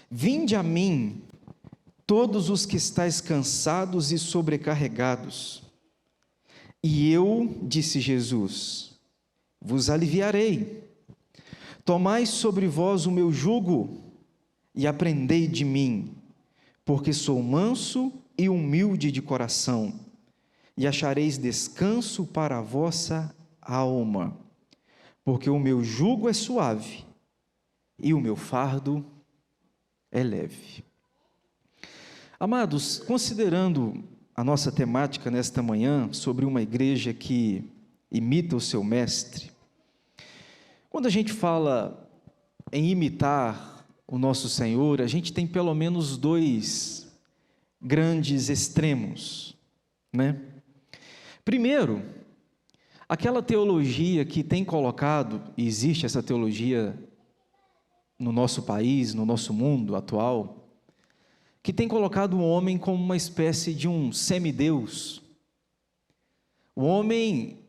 Vinde a mim, todos os que estáis cansados e sobrecarregados, e eu, disse Jesus, vos aliviarei. Tomai sobre vós o meu jugo e aprendei de mim, porque sou manso e humilde de coração, e achareis descanso para a vossa alma, porque o meu jugo é suave e o meu fardo é leve. Amados, considerando a nossa temática nesta manhã sobre uma igreja que imita o seu mestre, quando a gente fala em imitar o nosso Senhor, a gente tem pelo menos dois grandes extremos, né? Primeiro, aquela teologia que tem colocado, e existe essa teologia no nosso país, no nosso mundo atual, que tem colocado o homem como uma espécie de um semideus. O homem,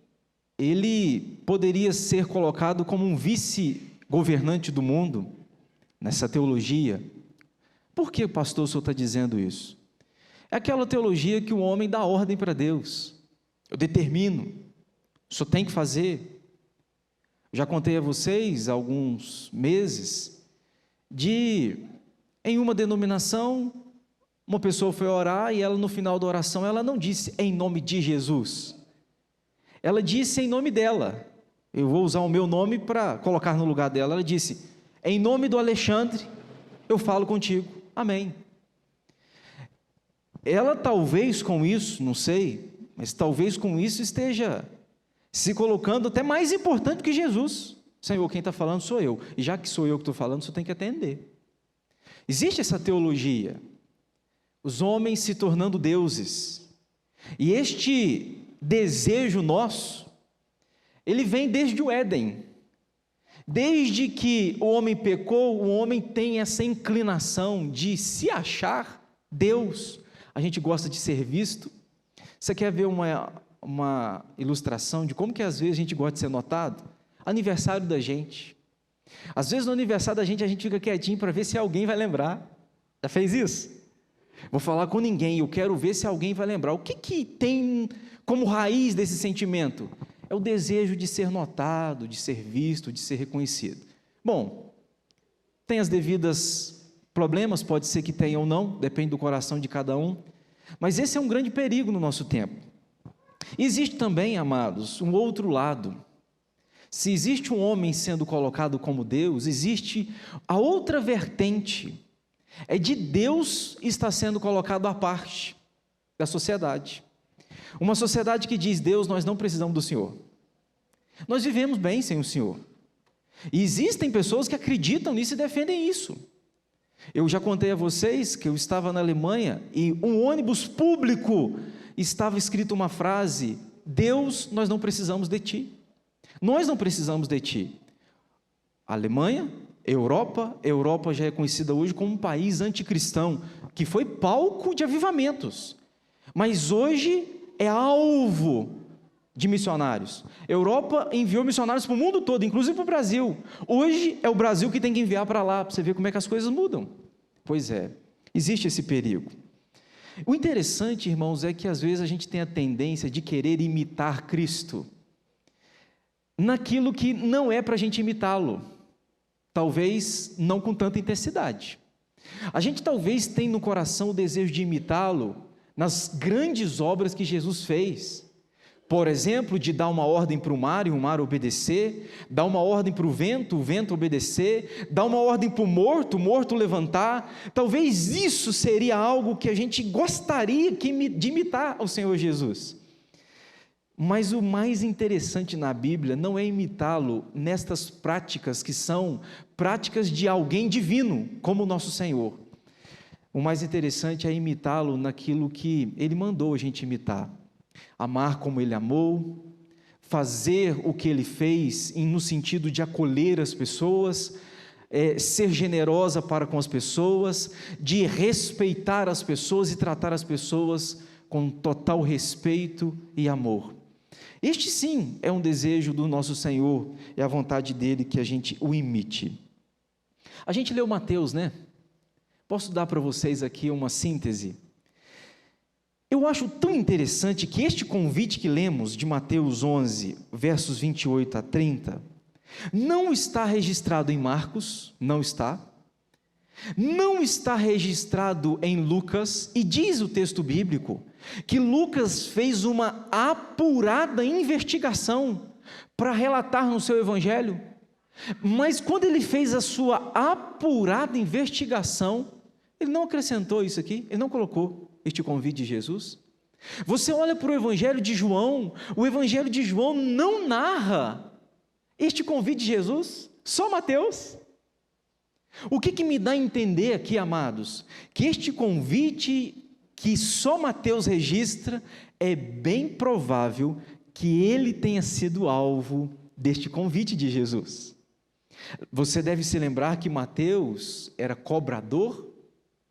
ele poderia ser colocado como um vice-governante do mundo, nessa teologia. Por que, pastor, o senhor está dizendo isso? É aquela teologia que o homem dá ordem para Deus. Eu determino, o senhor tem que fazer. Já contei a vocês há alguns meses, em uma denominação, uma pessoa foi orar e ela no final da oração, ela não disse em nome de Jesus, ela disse em nome dela. Eu vou usar o meu nome para colocar no lugar dela. Ela disse, em nome do Alexandre, eu falo contigo, amém. Ela talvez com isso, não sei, mas talvez com isso esteja se colocando até mais importante que Jesus. Senhor, quem está falando sou eu, e já que sou eu que estou falando, você tem que atender. Existe essa teologia, os homens se tornando deuses, e este desejo nosso, ele vem desde o Éden. Desde que o homem pecou, o homem tem essa inclinação de se achar Deus. A gente gosta de ser visto. Você quer ver uma ilustração de como que às vezes a gente gosta de ser notado? Aniversário da gente. Às vezes no aniversário da gente a gente fica quietinho para ver se alguém vai lembrar. Já fez isso? Vou falar com ninguém, eu quero ver se alguém vai lembrar. O que tem como raiz desse sentimento? É o desejo de ser notado, de ser visto, de ser reconhecido. Bom, tem as devidas problemas, pode ser que tenha ou não, depende do coração de cada um, mas esse é um grande perigo no nosso tempo. Existe também, amados, um outro lado. Se existe um homem sendo colocado como Deus, existe a outra vertente, é de Deus estar sendo colocado à parte da sociedade. Uma sociedade que diz, Deus, nós não precisamos do Senhor. Nós vivemos bem sem o Senhor. E existem pessoas que acreditam nisso e defendem isso. Eu já contei a vocês que eu estava na Alemanha e um ônibus público estava escrito uma frase, Deus, nós não precisamos de Ti. Nós não precisamos de Ti. Alemanha, Europa já é conhecida hoje como um país anticristão, que foi palco de avivamentos, mas hoje é alvo de missionários. Europa enviou missionários para o mundo todo, inclusive para o Brasil. Hoje é o Brasil que tem que enviar para lá, para você ver como é que as coisas mudam. Pois é, existe esse perigo. O interessante, irmãos, é que às vezes a gente tem a tendência de querer imitar Cristo naquilo que não é para a gente imitá-lo, talvez não com tanta intensidade. A gente talvez tenha no coração o desejo de imitá-lo nas grandes obras que Jesus fez. Por exemplo, de dar uma ordem para o mar e o mar obedecer, dar uma ordem para o vento obedecer, dar uma ordem para o morto levantar. Talvez isso seria algo que a gente gostaria de imitar ao Senhor Jesus. Mas o mais interessante na Bíblia não é imitá-lo nestas práticas que são práticas de alguém divino, como o nosso Senhor. O mais interessante é imitá-lo naquilo que Ele mandou a gente imitar. Amar como Ele amou, fazer o que Ele fez no sentido de acolher as pessoas, ser generosa para com as pessoas, de respeitar as pessoas e tratar as pessoas com total respeito e amor. Este sim é um desejo do nosso Senhor, é a vontade dEle que a gente o imite. A gente leu Mateus, né? Posso dar para vocês aqui uma síntese? Eu acho tão interessante que este convite que lemos de Mateus 11, versos 28 a 30, não está registrado em Marcos, não está registrado em Lucas, e diz o texto bíblico que Lucas fez uma apurada investigação para relatar no seu evangelho, mas quando ele fez a sua apurada investigação, ele não acrescentou isso aqui, ele não colocou este convite de Jesus. Você olha para o evangelho de João, o evangelho de João não narra este convite de Jesus, só Mateus. O que me dá a entender aqui, amados? Que este convite que só Mateus registra, é bem provável que ele tenha sido alvo deste convite de Jesus. Você deve se lembrar que Mateus era cobrador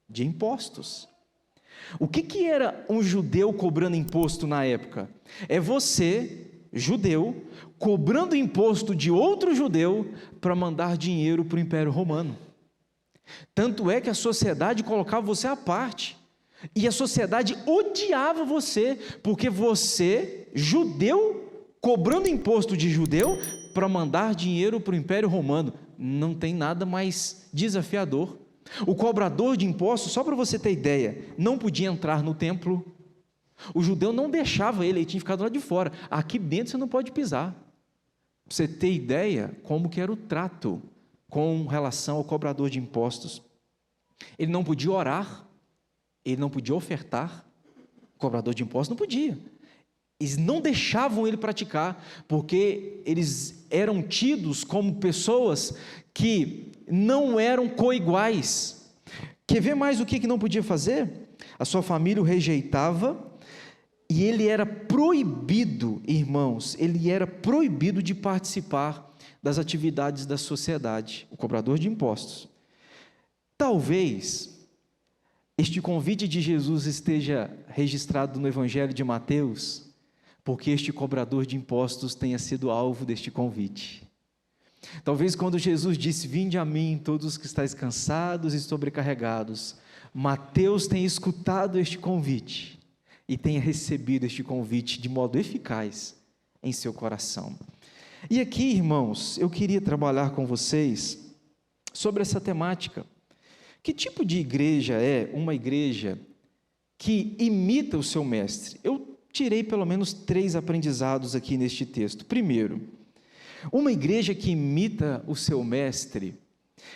de impostos. O que era um judeu cobrando imposto na época? É você, judeu, cobrando imposto de outro judeu para mandar dinheiro para o Império Romano. Tanto é que a sociedade colocava você à parte, e a sociedade odiava você, porque você, judeu, cobrando imposto de judeu para mandar dinheiro para o Império Romano. Não tem nada mais desafiador. O cobrador de impostos, só para você ter ideia, não podia entrar no templo. O judeu não deixava ele tinha ficado lá de fora. Aqui dentro você não pode pisar. Para você ter ideia como que era o trato com relação ao cobrador de impostos. Ele não podia orar, ele não podia ofertar. O cobrador de impostos não podia. Eles não deixavam ele praticar, porque eles eram tidos como pessoas que não eram coiguais. Quer ver mais o que não podia fazer? A sua família o rejeitava, e ele era proibido, irmãos, ele era proibido de participar das atividades da sociedade, o cobrador de impostos. Talvez este convite de Jesus esteja registrado no Evangelho de Mateus, porque este cobrador de impostos tenha sido alvo deste convite. Talvez quando Jesus disse: vinde a mim todos os que estáis cansados e sobrecarregados, Mateus tenha escutado este convite e tenha recebido este convite de modo eficaz em seu coração. E aqui, irmãos, eu queria trabalhar com vocês sobre essa temática. Que tipo de igreja é uma igreja que imita o seu mestre? Eu tirei pelo menos 3 aprendizados aqui neste texto. Primeiro, uma igreja que imita o seu mestre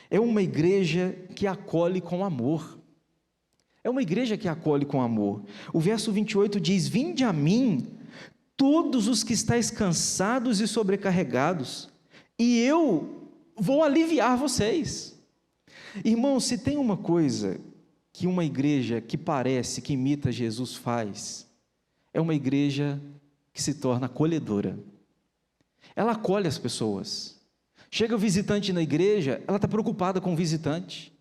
é uma igreja que acolhe com amor. É uma igreja que acolhe com amor. O verso 28 diz: vinde a mim, todos os que estáis cansados e sobrecarregados, e eu vou aliviar vocês. Irmãos, se tem uma coisa que uma igreja que parece, que imita Jesus faz, é uma igreja que se torna acolhedora. Ela acolhe as pessoas. Chega o visitante na igreja, ela está preocupada com o visitante,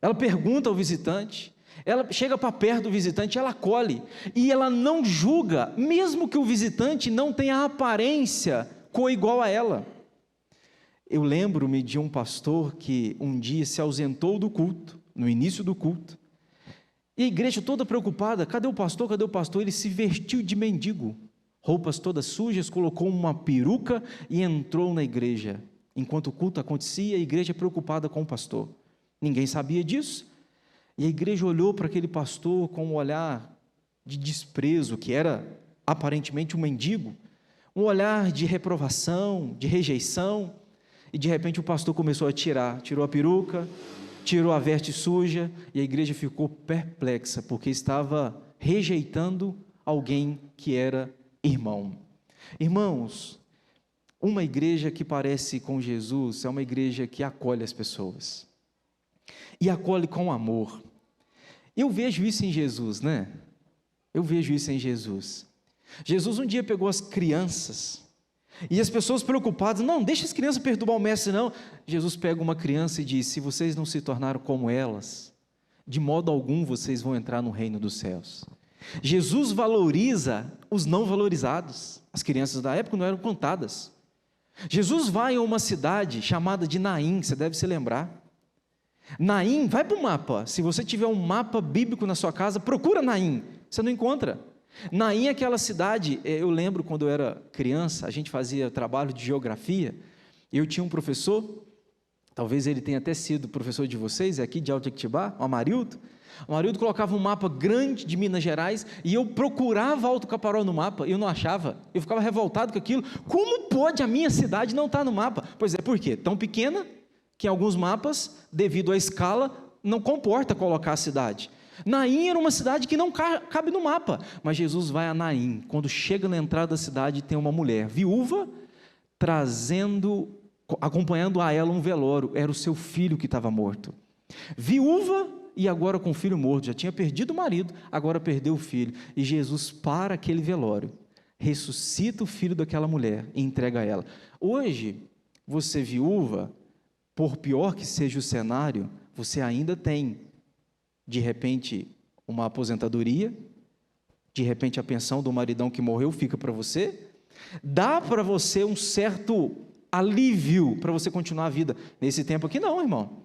ela pergunta ao visitante, ela chega para perto do visitante, ela acolhe, e ela não julga, mesmo que o visitante não tenha a aparência coigual a ela. Eu lembro-me de um pastor que um dia se ausentou do culto, no início do culto, e a igreja toda preocupada: cadê o pastor, cadê o pastor? Ele se vestiu de mendigo, roupas todas sujas, colocou uma peruca e entrou na igreja. Enquanto o culto acontecia, a igreja preocupada com o pastor. Ninguém sabia disso, e a igreja olhou para aquele pastor com um olhar de desprezo, que era aparentemente um mendigo, um olhar de reprovação, de rejeição, e de repente o pastor começou a tirou a peruca, tirou a veste suja, e a igreja ficou perplexa, porque estava rejeitando alguém que era irmão. Irmãos, uma igreja que parece com Jesus é uma igreja que acolhe as pessoas, e acolhe com amor. Eu vejo isso em Jesus, né? Eu vejo isso em Jesus. Jesus um dia pegou as crianças, e as pessoas preocupadas: não, deixa as crianças perturbar o mestre não. Jesus pega uma criança e diz: se vocês não se tornaram como elas, de modo algum vocês vão entrar no reino dos céus. Jesus valoriza os não valorizados. As crianças da época não eram contadas. Jesus vai a uma cidade chamada de Naim, você deve se lembrar, Naim, vai para o mapa. Se você tiver um mapa bíblico na sua casa, procura Naim. Você não encontra. Naim é aquela cidade, eu lembro quando eu era criança, a gente fazia trabalho de geografia, e eu tinha um professor, talvez ele tenha até sido professor de vocês, aqui de Alto Jequitibá, o Amarildo. O Amarildo colocava um mapa grande de Minas Gerais, e eu procurava Alto Caparó no mapa, e eu não achava, eu ficava revoltado com aquilo. Como pode a minha cidade não estar no mapa? Pois é, por quê? Tão pequena, que em alguns mapas, devido à escala, não comporta colocar a cidade. Naim era uma cidade que não cabe no mapa, mas Jesus vai a Naim. Quando chega na entrada da cidade, tem uma mulher viúva, acompanhando a ela um velório. Era o seu filho que estava morto. Viúva e agora com o filho morto, já tinha perdido o marido, agora perdeu o filho. E Jesus para aquele velório, ressuscita o filho daquela mulher e entrega a ela. Hoje, você viúva, por pior que seja o cenário, você ainda tem, de repente, uma aposentadoria, de repente a pensão do maridão que morreu fica para você, dá para você um certo alívio para você continuar a vida. Nesse tempo aqui não, irmão.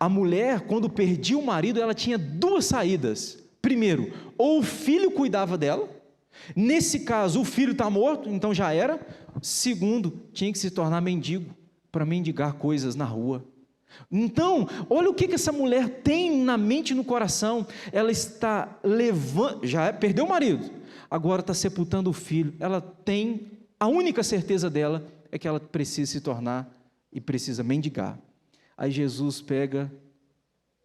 A mulher, quando perdia o marido, ela tinha duas saídas. Primeiro, ou o filho cuidava dela, nesse caso o filho está morto, então já era. Segundo, tinha que se tornar mendigo, para mendigar coisas na rua. Então, olha o que essa mulher tem na mente e no coração. Ela está levando, perdeu o marido, agora está sepultando o filho. Ela tem, a única certeza dela é que ela precisa se tornar e precisa mendigar. Aí Jesus pega,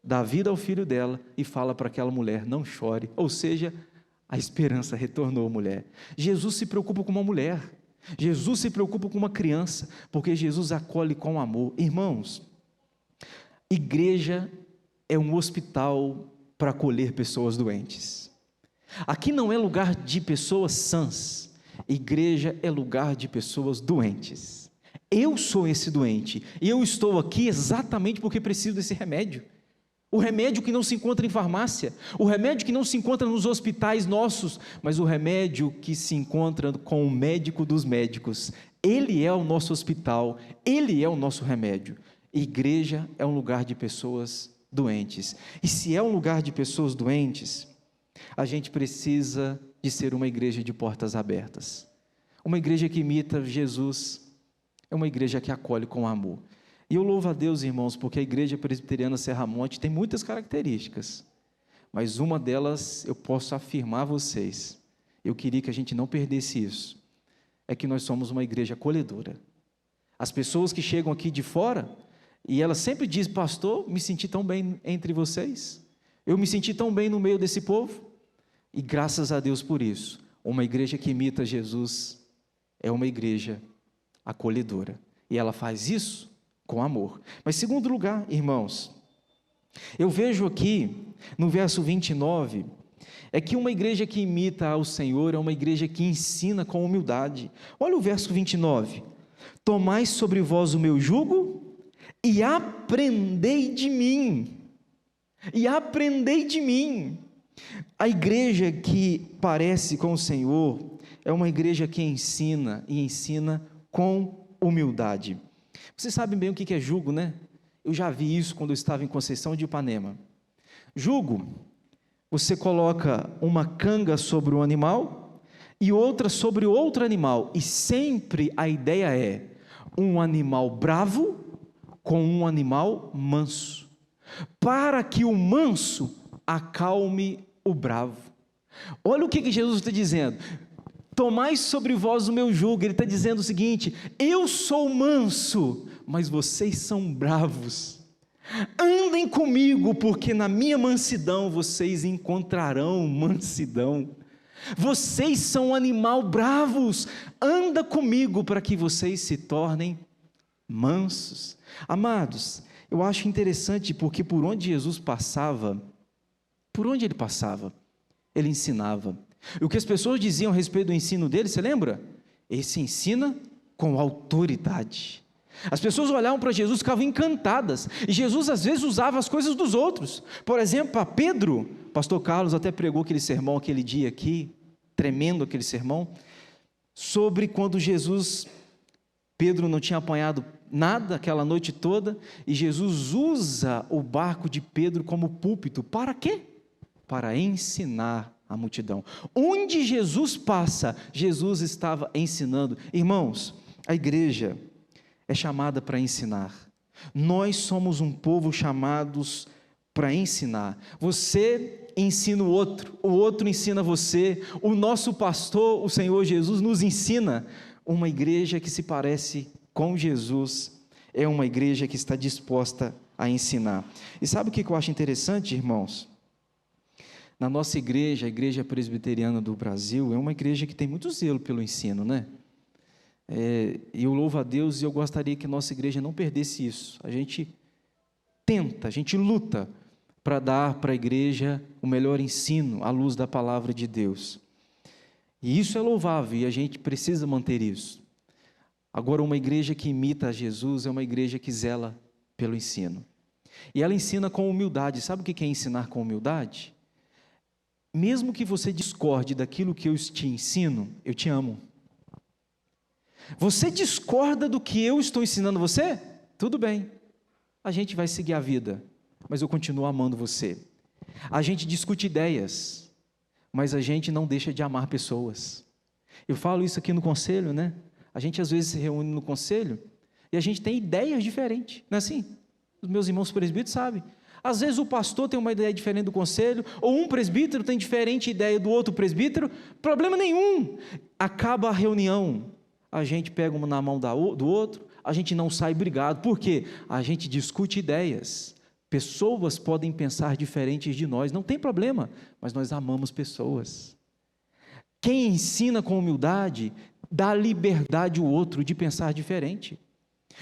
dá vida ao filho dela e fala para aquela mulher: não chore. Ou seja, a esperança retornou, mulher. Jesus se preocupa com uma mulher, Jesus se preocupa com uma criança, porque Jesus acolhe com amor. Irmãos, igreja é um hospital para acolher pessoas doentes. Aqui não é lugar de pessoas sãs, igreja é lugar de pessoas doentes. Eu sou esse doente, e eu estou aqui exatamente porque preciso desse remédio. O remédio que não se encontra em farmácia, o remédio que não se encontra nos hospitais nossos, mas o remédio que se encontra com o médico dos médicos. Ele é o nosso hospital, ele é o nosso remédio. Igreja é um lugar de pessoas doentes. E se é um lugar de pessoas doentes, a gente precisa de ser uma igreja de portas abertas. Uma igreja que imita Jesus, é uma igreja que acolhe com amor. E eu louvo a Deus, irmãos, porque a igreja presbiteriana Serra Monte tem muitas características, mas uma delas eu posso afirmar a vocês, eu queria que a gente não perdesse isso, é que nós somos uma igreja acolhedora. As pessoas que chegam aqui de fora, e elas sempre dizem: pastor, me senti tão bem entre vocês, eu me senti tão bem no meio desse povo, e graças a Deus por isso. Uma igreja que imita Jesus é uma igreja acolhedora, e ela faz isso com amor. Mas segundo lugar, irmãos, eu vejo aqui no verso 29, é que uma igreja que imita ao Senhor é uma igreja que ensina com humildade. Olha o verso 29, tomai sobre vós o meu jugo e aprendei de mim, A igreja que parece com o Senhor é uma igreja que ensina, e ensina com humildade. Vocês sabem bem o que é jugo, né? Eu já vi isso quando eu estava em Conceição de Ipanema. Jugo, você coloca uma canga sobre um animal e outra sobre outro animal, e sempre a ideia é um animal bravo com um animal manso, para que o manso acalme o bravo. Olha o que Jesus está dizendo: tomai sobre vós o meu jugo. Ele está dizendo o seguinte: eu sou manso, mas vocês são bravos. Andem comigo, porque na minha mansidão vocês encontrarão mansidão. Vocês são animal bravos, anda comigo para que vocês se tornem mansos. Amados, eu acho interessante porque por onde Jesus passava, ele ensinava. E o que as pessoas diziam a respeito do ensino dele, você lembra? Esse ensina com autoridade. As pessoas olhavam para Jesus, ficavam encantadas, e Jesus às vezes usava as coisas dos outros. Por exemplo, a Pedro, o pastor Carlos até pregou aquele sermão aquele dia aqui, tremendo aquele sermão, sobre quando Jesus Pedro não tinha apanhado nada aquela noite toda, e Jesus usa o barco de Pedro como púlpito. Para quê? Para ensinar a multidão. Onde Jesus passa, Jesus estava ensinando. Irmãos, a igreja é chamada para ensinar. Nós somos um povo chamados para ensinar. Você ensina o outro ensina você. O nosso pastor, o Senhor Jesus, nos ensina. Uma igreja que se parece com Jesus é uma igreja que está disposta a ensinar. E sabe o que eu acho interessante, irmãos? Na nossa igreja, a Igreja Presbiteriana do Brasil, é uma igreja que tem muito zelo pelo ensino, né? E eu louvo a Deus e eu gostaria que nossa igreja não perdesse isso. A gente tenta, a gente luta para dar para a igreja o melhor ensino à luz da palavra de Deus. E isso é louvável e a gente precisa manter isso. Agora, uma igreja que imita a Jesus é uma igreja que zela pelo ensino. E ela ensina com humildade. Sabe o que é ensinar com humildade? Mesmo que você discorde daquilo que eu te ensino, eu te amo. Você discorda do que eu estou ensinando você? Tudo bem, a gente vai seguir a vida, mas eu continuo amando você. A gente discute ideias, mas a gente não deixa de amar pessoas. Eu falo isso aqui no conselho, né? A gente às vezes se reúne no conselho e a gente tem ideias diferentes, não é assim? Os meus irmãos presbíteros sabem. Às vezes o pastor tem uma ideia diferente do conselho, ou um presbítero tem diferente ideia do outro presbítero, problema nenhum. Acaba a reunião, a gente pega uma na mão do outro, a gente não sai brigado. Por quê? A gente discute ideias. Pessoas podem pensar diferentes de nós, não tem problema, mas nós amamos pessoas. Quem ensina com humildade, dá liberdade ao outro de pensar diferente.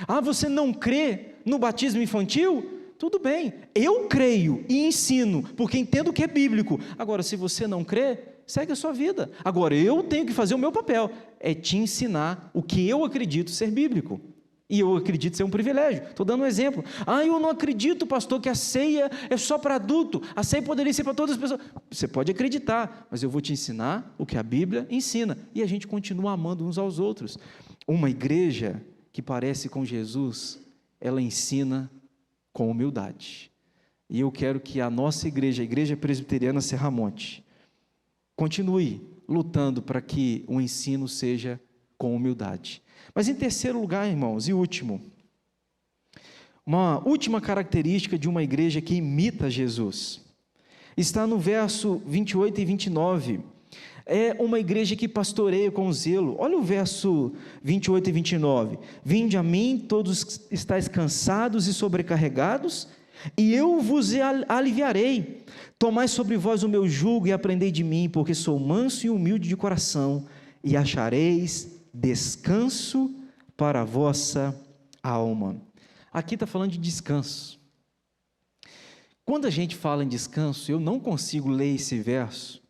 Ah, você não crê no batismo infantil? Tudo bem, eu creio e ensino, porque entendo que é bíblico. Agora, se você não crê, segue a sua vida. Agora, eu tenho que fazer o meu papel, é te ensinar o que eu acredito ser bíblico. E eu acredito ser um privilégio. Estou dando um exemplo. Ah, eu não acredito, pastor, que a ceia é só para adulto. A ceia poderia ser para todas as pessoas. Você pode acreditar, mas eu vou te ensinar o que a Bíblia ensina. E a gente continua amando uns aos outros. Uma igreja que parece com Jesus, ela ensina com humildade. E eu quero que a nossa igreja, a Igreja Presbiteriana Serramonte, continue lutando para que o ensino seja com humildade. Mas em terceiro lugar, irmãos, e último, uma última característica de uma igreja que imita Jesus, está no verso 28 e 29, é uma igreja que pastoreia com zelo. Olha o verso 28 e 29, vinde a mim todos estáis cansados e sobrecarregados, e eu vos aliviarei, tomai sobre vós o meu jugo e aprendei de mim, porque sou manso e humilde de coração, e achareis descanso para a vossa alma. Aqui está falando de descanso. Quando a gente fala em descanso, eu não consigo ler esse verso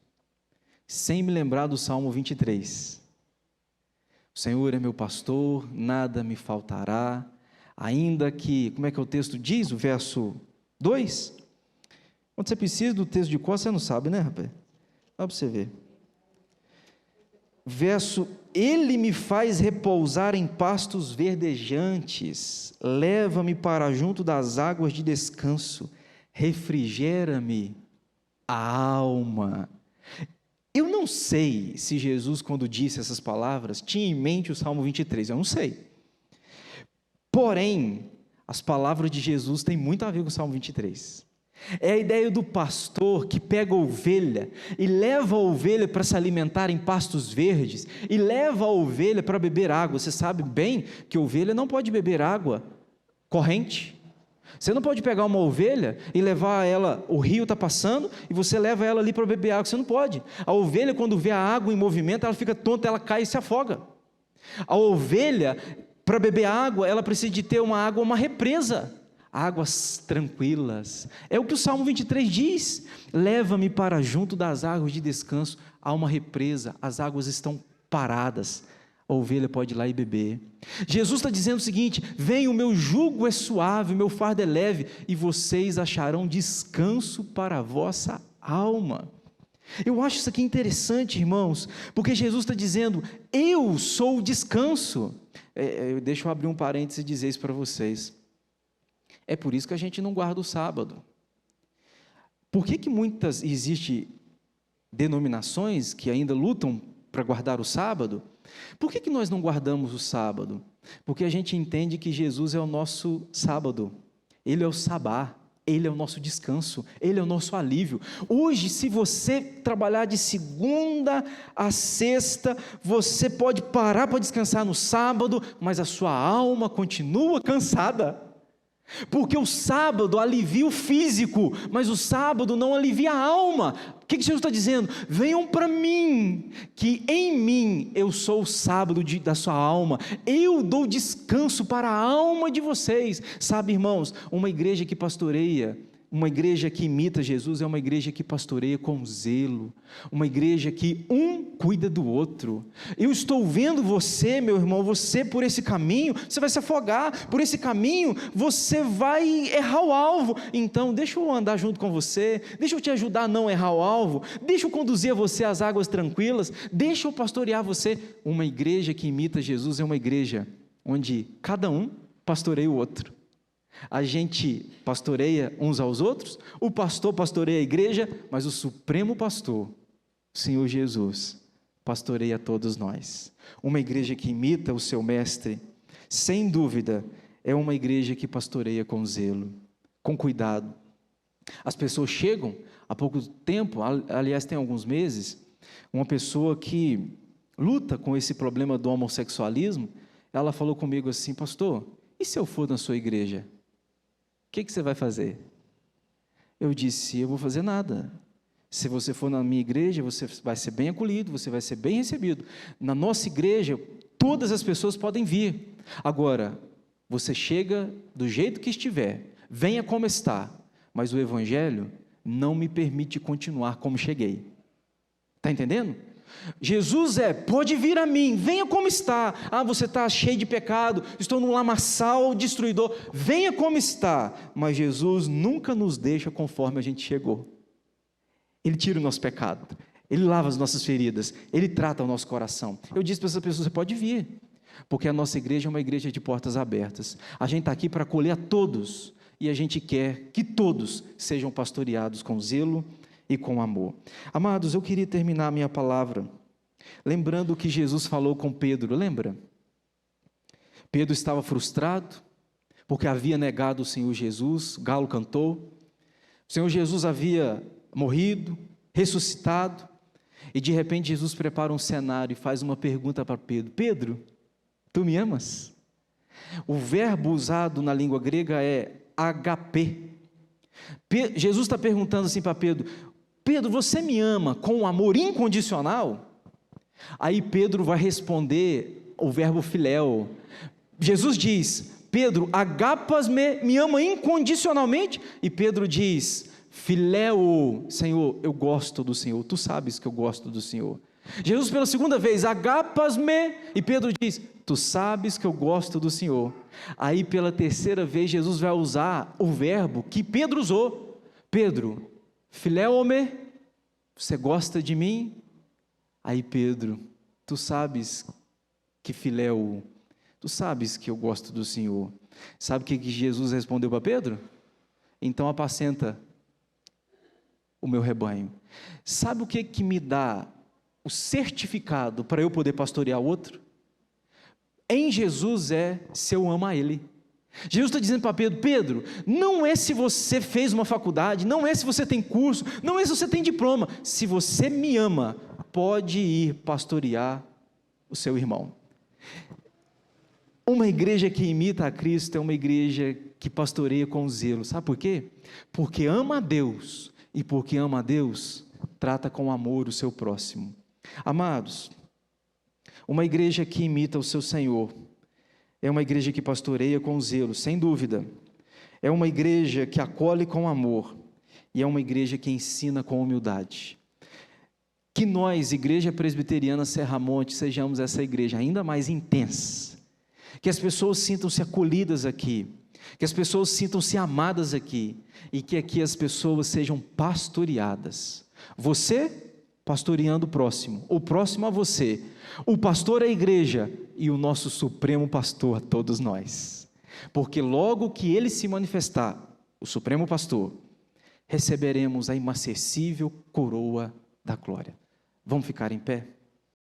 sem me lembrar do Salmo 23. O Senhor é meu pastor, nada me faltará, ainda que, como é que o texto diz, o verso 2? Quando você precisa do texto de cor, você não sabe, né, rapaz? Dá para você ver. Verso, ele me faz repousar em pastos verdejantes, leva-me para junto das águas de descanso, refrigera-me a alma. Eu não sei se Jesus, quando disse essas palavras, tinha em mente o Salmo 23, eu não sei. Porém, as palavras de Jesus têm muito a ver com o Salmo 23. É a ideia do pastor que pega a ovelha e leva a ovelha para se alimentar em pastos verdes e leva a ovelha para beber água. Você sabe bem que a ovelha não pode beber água corrente. Você não pode pegar uma ovelha e levar ela, o rio está passando e você leva ela ali para beber água. Você não pode. A ovelha, quando vê a água em movimento, ela fica tonta, ela cai e se afoga. A ovelha, para beber água, ela precisa de ter uma água, uma represa. Águas tranquilas, é o que o Salmo 23 diz, leva-me para junto das águas de descanso, há uma represa, as águas estão paradas, a ovelha pode ir lá e beber. Jesus está dizendo o seguinte, vem, o meu jugo é suave, o meu fardo é leve, e vocês acharão descanso para a vossa alma. Eu acho isso aqui interessante, irmãos, porque Jesus está dizendo: eu sou o descanso. Deixa eu abrir um parênteses e dizer isso para vocês. É por isso que a gente não guarda o sábado. Por que existem denominações que ainda lutam para guardar o sábado? Por que nós não guardamos o sábado? Porque a gente entende que Jesus é o nosso sábado, Ele é o sabá, Ele é o nosso descanso, Ele é o nosso alívio. Hoje, se você trabalhar de segunda a sexta, você pode parar para descansar no sábado, mas a sua alma continua cansada. Porque o sábado alivia o físico, mas o sábado não alivia a alma. O que Jesus está dizendo? Venham para mim, que em mim eu sou o sábado da sua alma, eu dou descanso para a alma de vocês. Sabe, irmãos, uma igreja que pastoreia, uma igreja que imita Jesus é uma igreja que pastoreia com zelo, uma igreja que um cuida do outro. Eu estou vendo você, meu irmão, você por esse caminho, você vai se afogar, por esse caminho você vai errar o alvo, então deixa eu andar junto com você, deixa eu te ajudar a não errar o alvo, deixa eu conduzir você às águas tranquilas, deixa eu pastorear você. Uma igreja que imita Jesus é uma igreja onde cada um pastoreia o outro. A gente pastoreia uns aos outros, o pastor pastoreia a igreja, mas o supremo pastor, o Senhor Jesus, pastoreia todos nós. Uma igreja que imita o seu mestre, sem dúvida, é uma igreja que pastoreia com zelo, com cuidado. As pessoas chegam, há pouco tempo, aliás tem alguns meses, uma pessoa que luta com esse problema do homossexualismo, ela falou comigo assim: pastor, e se eu for na sua igreja? O que você vai fazer? Eu disse: eu vou fazer nada. Se você for na minha igreja, você vai ser bem acolhido, você vai ser bem recebido. Na nossa igreja, todas as pessoas podem vir. Agora, você chega do jeito que estiver, venha como está, mas o Evangelho não me permite continuar como cheguei. Está entendendo? Jesus pode vir a mim, venha como está. Você está cheio de pecado, estou num lamaçal destruidor, venha como está. Mas Jesus nunca nos deixa conforme a gente chegou. Ele tira o nosso pecado, Ele lava as nossas feridas, Ele trata o nosso coração. Eu disse para essa pessoa: você pode vir, porque a nossa igreja é uma igreja de portas abertas. A gente está aqui para acolher a todos, e a gente quer que todos sejam pastoreados com zelo e com amor. Amados, eu queria terminar a minha palavra lembrando o que Jesus falou com Pedro, lembra? Pedro estava frustrado, porque havia negado o Senhor Jesus, o galo cantou, o Senhor Jesus havia morrido, ressuscitado, e de repente Jesus prepara um cenário e faz uma pergunta para Pedro: Pedro, tu me amas? O verbo usado na língua grega é agapê. Jesus está perguntando assim para Pedro: Pedro, você me ama com um amor incondicional? Aí Pedro vai responder o verbo filéu. Jesus diz: Pedro, agapas-me, me ama incondicionalmente? E Pedro diz: filéu, Senhor, eu gosto do Senhor, tu sabes que eu gosto do Senhor. Jesus pela segunda vez: agapas-me, e Pedro diz: tu sabes que eu gosto do Senhor. Aí pela terceira vez Jesus vai usar o verbo que Pedro usou: Pedro, filéu-me, você gosta de mim? Aí Pedro: tu sabes que filéu, tu sabes que eu gosto do Senhor. Sabe o que Jesus respondeu para Pedro? Então apacenta o meu rebanho. Sabe o que me dá o certificado para eu poder pastorear o outro? Em Jesus se eu amo a Ele. Jesus está dizendo para Pedro: Pedro, não é se você fez uma faculdade, não é se você tem curso, não é se você tem diploma, se você me ama, pode ir pastorear o seu irmão. Uma igreja que imita a Cristo é uma igreja que pastoreia com zelo. Sabe por quê? Porque ama a Deus, e porque ama a Deus, trata com amor o seu próximo. Amados, uma igreja que imita o seu Senhor é uma igreja que pastoreia com zelo, sem dúvida. É uma igreja que acolhe com amor, e é uma igreja que ensina com humildade. Que nós, Igreja Presbiteriana Serra Monte, sejamos essa igreja ainda mais intensa, que as pessoas sintam-se acolhidas aqui, que as pessoas sintam-se amadas aqui, e que aqui as pessoas sejam pastoreadas. Você pastoreando o próximo a você, o pastor a igreja e o nosso supremo pastor a todos nós. Porque logo que ele se manifestar, o supremo pastor, receberemos a inacessível coroa da glória. Vamos ficar em pé?